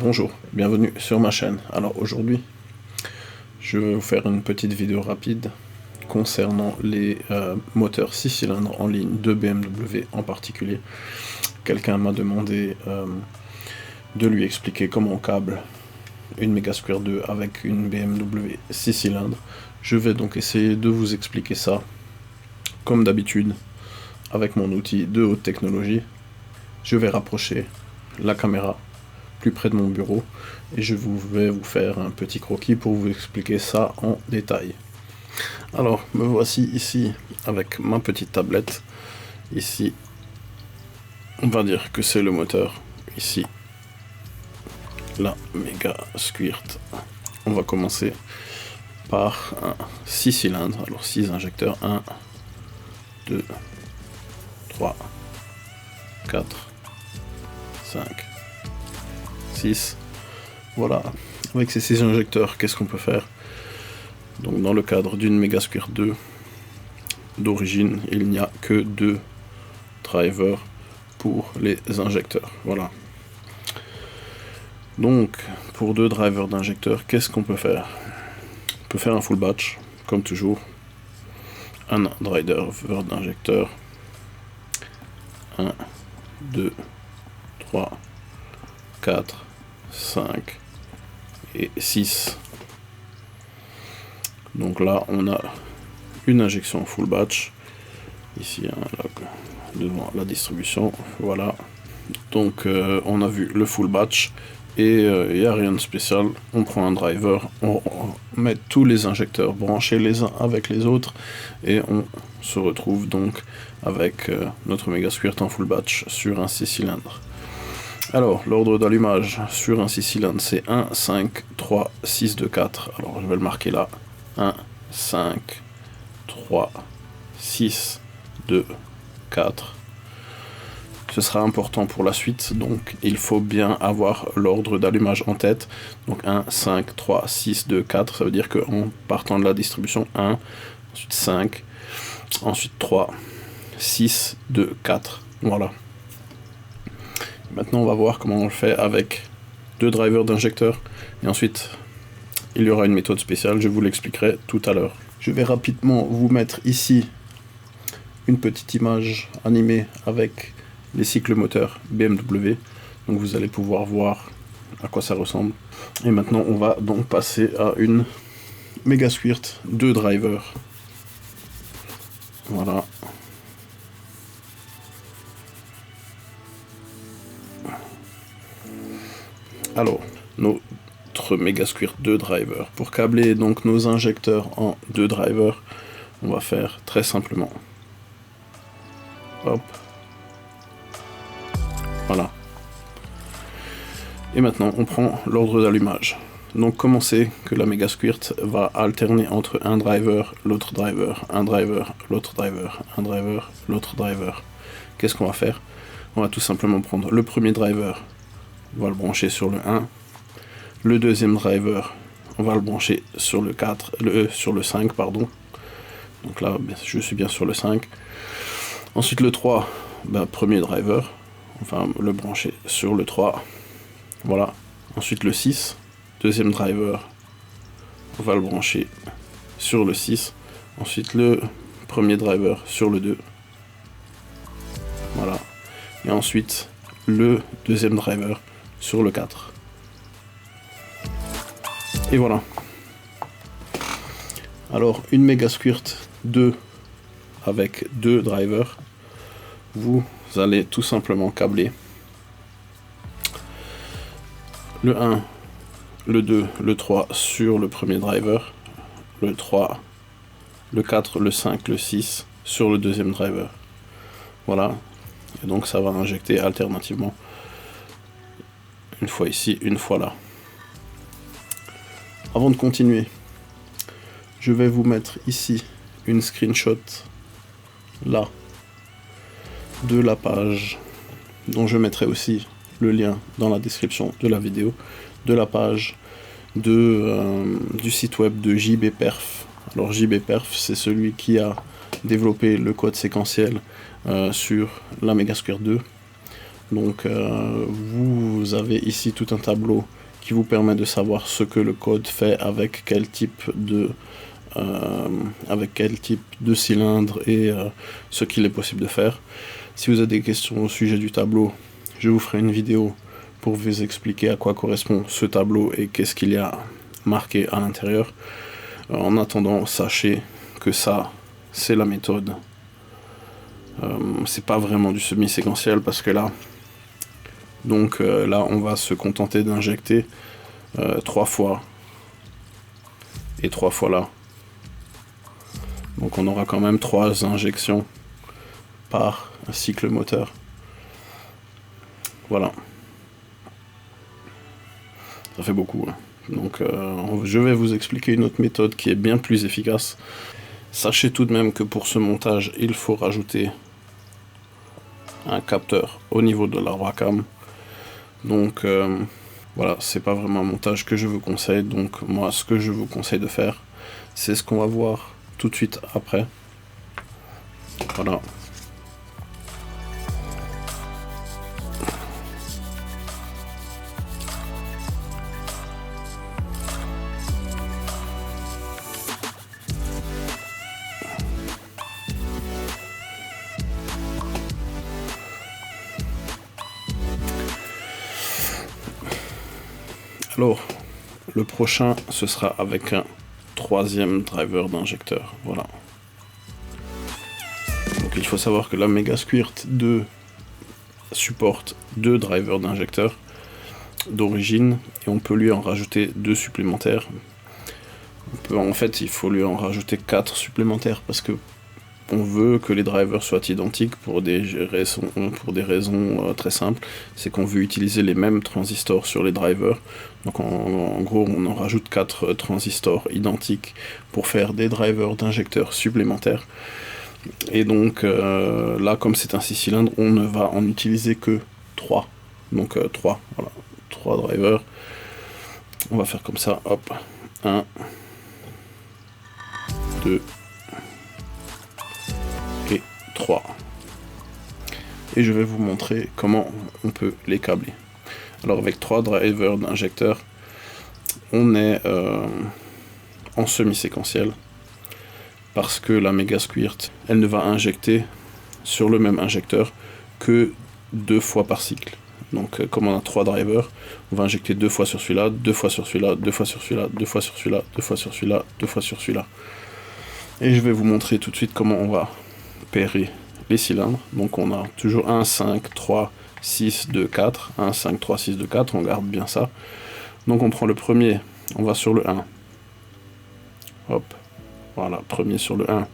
Bonjour, bienvenue sur ma chaîne. Alors aujourd'hui, je vais vous faire une petite vidéo rapide concernant les moteurs 6 cylindres en ligne de BMW en particulier. Quelqu'un m'a demandé de lui expliquer comment on câble une Mega Squirt 2 avec une BMW 6 cylindres. Je vais donc essayer de vous expliquer ça comme d'habitude avec mon outil de haute technologie. Je vais rapprocher la caméra plus près de mon bureau et je vais vous faire un petit croquis pour vous expliquer ça en détail. Alors me voici ici avec ma petite tablette. Ici on va dire que c'est le moteur. Ici la Mega Squirt. On va commencer par un 6 cylindres, alors 6 injecteurs, 1, 2, 3, 4, 5, 6. Voilà, avec ces 6 injecteurs, qu'est-ce qu'on peut faire? Donc dans le cadre d'une Mega Squirt 2 d'origine, il n'y a que 2 drivers pour les injecteurs. Voilà. Donc pour 2 drivers d'injecteurs, qu'est-ce qu'on peut faire? On peut faire un full batch, comme toujours. Un driver d'injecteur. 1, 2, 3, 4, 5 et 6. Donc là, on a une injection full batch. Ici, hein, là, devant la distribution. Voilà. Donc, on a vu le full batch. Et il n'y a rien de spécial. On prend un driver, on met tous les injecteurs branchés les uns avec les autres. Et on se retrouve donc avec notre Mega Squirt en full batch sur un 6 cylindres. Alors, l'ordre d'allumage sur un 6 cylindres, c'est 1, 5, 3, 6, 2, 4. Alors, je vais le marquer là. 1, 5, 3, 6, 2, 4. Ce sera important pour la suite, donc il faut bien avoir l'ordre d'allumage en tête. Donc 1, 5, 3, 6, 2, 4, ça veut dire qu'en partant de la distribution, 1, ensuite 5, ensuite 3, 6, 2, 4. Voilà. Maintenant, on va voir comment on le fait avec 2 drivers d'injecteurs. Et ensuite, il y aura une méthode spéciale, je vous l'expliquerai tout à l'heure. Je vais rapidement vous mettre ici une petite image animée avec les cycles moteurs BMW. Donc vous allez pouvoir voir à quoi ça ressemble. Et maintenant, on va donc passer à une Mega Squirt 2 drivers. Voilà. Alors, notre Mega Squirt 2 drivers. Pour câbler donc nos injecteurs en 2 drivers, on va faire très simplement. Hop. Voilà. Et maintenant, on prend l'ordre d'allumage. Donc, comment c'est que la Mega Squirt va alterner entre un driver, l'autre driver, un driver, l'autre driver, un driver, l'autre driver? Qu'est-ce qu'on va faire? On va tout simplement prendre le premier driver, on va le brancher sur le 1. Le deuxième driver, on va le brancher sur le 4, sur le 5, pardon. Donc là, je suis bien sur le 5. Ensuite, le 3, premier driver, enfin le brancher sur le 3. Voilà. Ensuite, le 6, deuxième driver, on va le brancher sur le 6. Ensuite, le premier driver sur le 2. Voilà. Et ensuite, le deuxième driver sur le 4. Et voilà. Alors, une Mega Squirt 2 avec 2 drivers, vous allez tout simplement câbler le 1, le 2, le 3 sur le premier driver, le 3, le 4, le 5, le 6 sur le deuxième driver. Voilà. Et donc ça va injecter alternativement une fois ici, une fois là. Avant de continuer, je vais vous mettre ici une screenshot là de la page, dont je mettrai aussi le lien dans la description de la vidéo, de la page du site web de JBPerf. Alors JBPerf, c'est celui qui a développé le code séquentiel sur la Mega Squirt 2. Donc vous vous avez ici tout un tableau qui vous permet de savoir ce que le code fait avec quel type de cylindre et ce qu'il est possible de faire. Si vous avez des questions au sujet du tableau, je vous ferai une vidéo pour vous expliquer à quoi correspond ce tableau et qu'est-ce qu'il y a marqué à l'intérieur. En attendant, sachez que ça, c'est la méthode. C'est pas vraiment du semi-séquentiel parce que là, là, on va se contenter d'injecter 3 fois et 3 fois là. Donc on aura quand même 3 injections par cycle moteur. Voilà. Ça fait beaucoup, hein. Donc je vais vous expliquer une autre méthode qui est bien plus efficace. Sachez tout de même que pour ce montage, il faut rajouter un capteur au niveau de la Wacom. Donc voilà, c'est pas vraiment un montage que je vous conseille. Donc moi, ce que je vous conseille de faire, c'est ce qu'on va voir tout de suite après. Voilà. Alors, le prochain, ce sera avec un 3e driver d'injecteur. Voilà. Donc il faut savoir que la Megasquirt 2 supporte 2 drivers d'injecteur d'origine et on peut lui en rajouter 2 supplémentaires. En fait, il faut lui en rajouter 4 supplémentaires parce que on veut que les drivers soient identiques pour des raisons très simples. C'est qu'on veut utiliser les mêmes transistors sur les drivers. Donc en gros, on en rajoute 4 transistors identiques pour faire des drivers d'injecteurs supplémentaires. Et donc là, comme c'est un 6 cylindres, on ne va en utiliser que 3. Donc 3, voilà, 3 drivers. On va faire comme ça, hop, 1, 2, et 3. Et je vais vous montrer comment on peut les câbler. Alors avec 3 drivers d'injecteur, on est en semi-séquentiel parce que la Megasquirt, elle ne va injecter sur le même injecteur que 2 fois par cycle. Donc comme on a 3 drivers, on va injecter 2 fois sur celui-là, 2 fois sur celui-là, 2 fois sur celui-là, 2 fois sur celui-là, 2 fois sur celui-là, 2 fois sur celui-là. Et je vais vous montrer tout de suite comment on va pairer les cylindres. Donc on a toujours 1, 5, 3, 6, 2, 4. 1, 5, 3, 6, 2, 4. On garde bien ça. Donc on prend le premier, on va sur le 1. Hop. Voilà, premier sur le 1.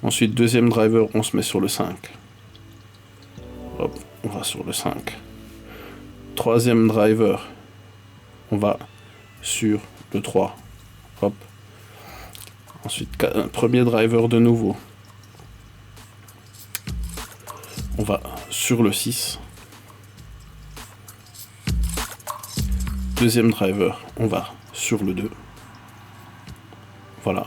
Ensuite, deuxième driver, on se met sur le 5. Hop, on va sur le 5. Troisième driver, on va sur le 3. Hop. Ensuite, premier driver de nouveau. On va sur le 6. Deuxième driver, on va sur le 2. Voilà.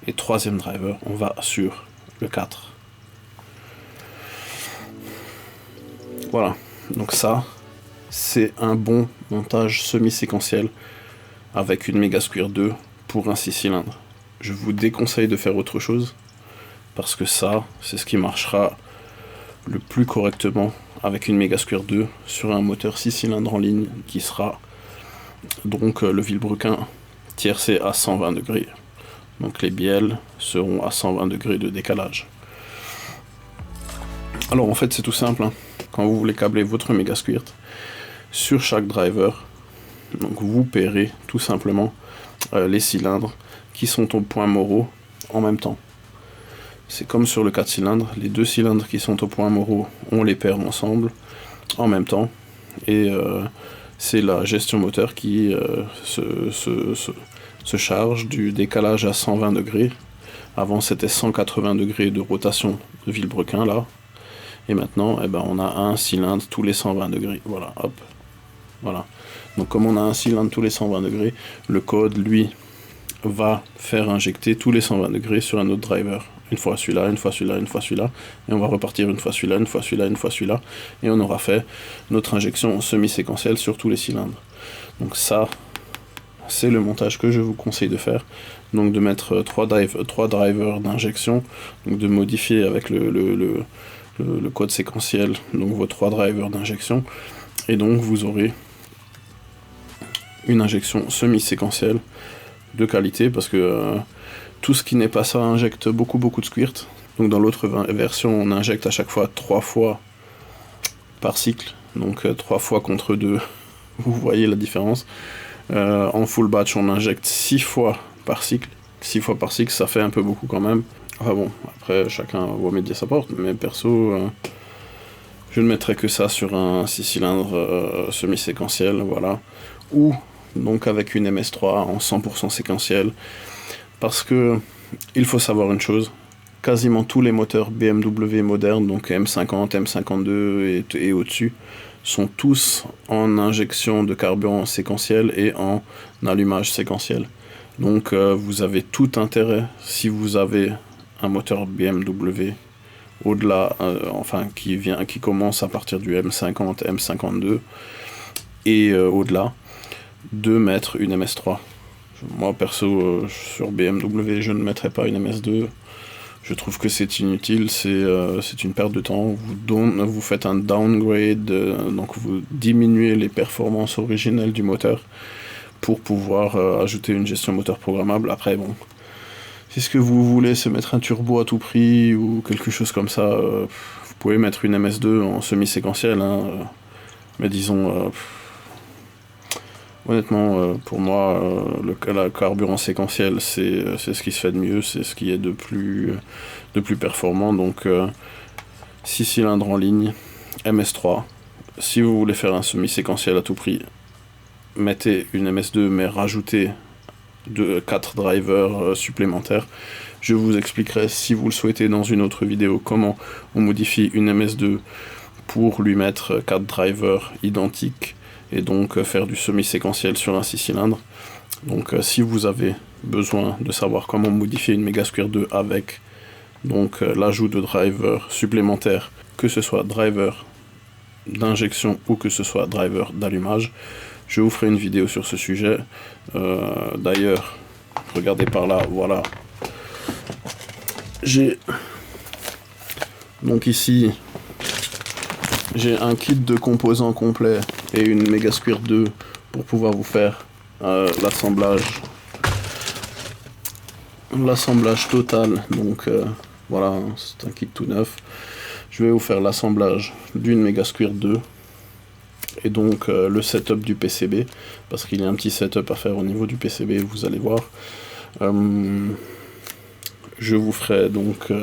Et troisième driver, on va sur le 4. Voilà. Donc ça, c'est un bon montage semi-séquentiel avec une Megasquirt 2 pour un 6 cylindres. Je vous déconseille de faire autre chose parce que ça, c'est ce qui marchera le plus correctement avec une Megasquirt 2 sur un moteur 6 cylindres en ligne qui sera donc le Villebrequin tiercé à 120 degrés. Donc les bielles seront à 120 degrés de décalage. Alors en fait c'est tout simple, hein. Quand vous voulez câbler votre Megasquirt, sur chaque driver, donc vous paierez tout simplement les cylindres qui sont au point moraux en même temps. C'est comme sur le 4 cylindres, les 2 cylindres qui sont au point moraux, on les paire ensemble en même temps. Et c'est la gestion moteur qui se charge du décalage à 120 degrés. Avant c'était 180 degrés de rotation de Villebrequin là. Et maintenant, eh ben, on a un cylindre tous les 120 degrés. Voilà, hop. Voilà. Donc comme on a un cylindre tous les 120 degrés, le code, lui, va faire injecter tous les 120 degrés sur un autre driver. une fois celui-là, une fois celui-là, une fois celui-là, et on va repartir une fois celui-là, une fois celui-là, une fois celui-là, et on aura fait notre injection semi-séquentielle sur tous les cylindres. Donc ça, c'est le montage que je vous conseille de faire. Donc de mettre trois drivers d'injection, donc de modifier avec le code séquentiel, donc vos 3 drivers d'injection, et donc vous aurez une injection semi-séquentielle de qualité, parce que tout ce qui n'est pas ça injecte beaucoup de squirt. Donc dans l'autre version, on injecte à chaque fois 3 fois par cycle, donc 3 fois contre 2, vous voyez la différence. En full batch, on injecte 6 fois par cycle. 6 fois par cycle, ça fait un peu beaucoup quand même. Enfin bon, après chacun voit midi à sa porte, mais perso, je ne mettrai que ça sur un 6 cylindres semi-séquentiel, voilà. Ou donc avec une MS3 en 100% séquentiel. Parce que il faut savoir une chose, quasiment tous les moteurs BMW modernes, donc M50, M52 et au-dessus, sont tous en injection de carburant séquentiel et en allumage séquentiel. Donc vous avez tout intérêt, si vous avez un moteur BMW au-delà, enfin qui commence à partir du M50, M52 et au-delà, de mettre une MS3. Moi perso, sur BMW, je ne mettrai pas une MS2. Je trouve que c'est inutile, c'est une perte de temps. Vous faites un downgrade, donc vous diminuez les performances originelles du moteur pour pouvoir ajouter une gestion moteur programmable. Après, bon, si ce que vous voulez, c'est mettre un turbo à tout prix ou quelque chose comme ça, vous pouvez mettre une MS2 en semi-séquentiel, hein, mais disons... honnêtement, pour moi, le carburant séquentiel, c'est ce qui se fait de mieux, c'est ce qui est de plus performant. Donc, 6 cylindres en ligne, MS3. Si vous voulez faire un semi-séquentiel à tout prix, mettez une MS2, mais rajoutez 4 drivers supplémentaires. Je vous expliquerai, si vous le souhaitez, dans une autre vidéo, comment on modifie une MS2 pour lui mettre 4 drivers identiques, et donc faire du semi-séquentiel sur un 6 cylindres. Donc si vous avez besoin de savoir comment modifier une Megasquirt 2 avec donc l'ajout de drivers supplémentaires, que ce soit driver d'injection ou que ce soit driver d'allumage, je vous ferai une vidéo sur ce sujet. D'ailleurs, regardez par là, voilà. J'ai donc ici j'ai un kit de composants complet et une Megasquirt 2 pour pouvoir vous faire l'assemblage total. Donc voilà, c'est un kit tout neuf. Je vais vous faire l'assemblage d'une Megasquirt 2 et donc le setup du PCB, parce qu'il y a un petit setup à faire au niveau du PCB, vous allez voir. Je vous ferai donc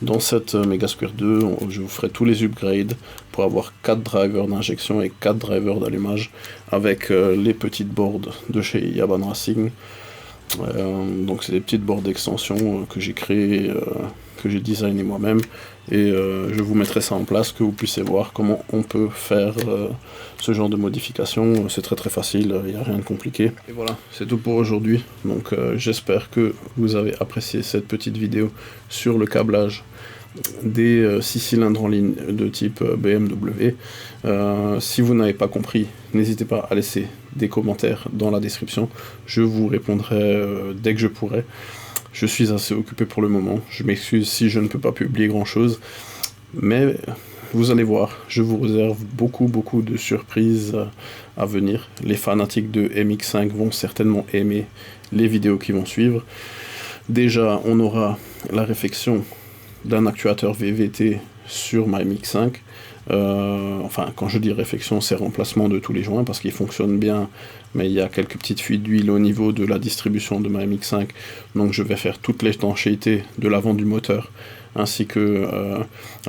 dans cette Megasquirt 2, je vous ferai tous les upgrades pour avoir 4 drivers d'injection et 4 drivers d'allumage avec les petites boards de chez Yaban Racing. Donc c'est des petites boards d'extension que j'ai créées, que j'ai designées moi-même, et je vous mettrai ça en place, que vous puissiez voir comment on peut faire ce genre de modification. C'est très facile, il n'y a rien de compliqué. Et voilà, c'est tout pour aujourd'hui. Donc j'espère que vous avez apprécié cette petite vidéo sur le câblage des 6 cylindres en ligne de type BMW. Si vous n'avez pas compris, n'hésitez pas à laisser des commentaires dans la description, je vous répondrai dès que je pourrai. Je suis assez occupé pour le moment, je m'excuse si je ne peux pas publier grand chose, mais vous allez voir, je vous réserve beaucoup de surprises à venir. Les fanatiques de MX5 vont certainement aimer les vidéos qui vont suivre. Déjà, on aura la réflexion d'un actuateur VVT sur ma MX5. Enfin, quand je dis réflexion, c'est remplacement de tous les joints, parce qu'il fonctionne bien, mais il y a quelques petites fuites d'huile au niveau de la distribution de ma MX5, donc je vais faire toute l'étanchéité de l'avant du moteur, ainsi que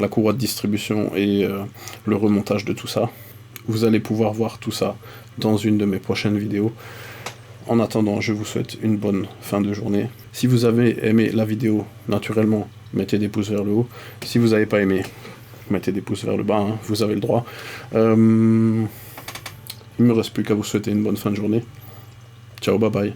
la courroie de distribution et le remontage de tout ça. Vous allez pouvoir voir tout ça dans une de mes prochaines vidéos. En attendant, je vous souhaite une bonne fin de journée. Si vous avez aimé la vidéo, naturellement, mettez des pouces vers le haut. Si vous n'avez pas aimé, mettez des pouces vers le bas, hein, vous avez le droit. Il ne me reste plus qu'à vous souhaiter une bonne fin de journée. Ciao, bye bye.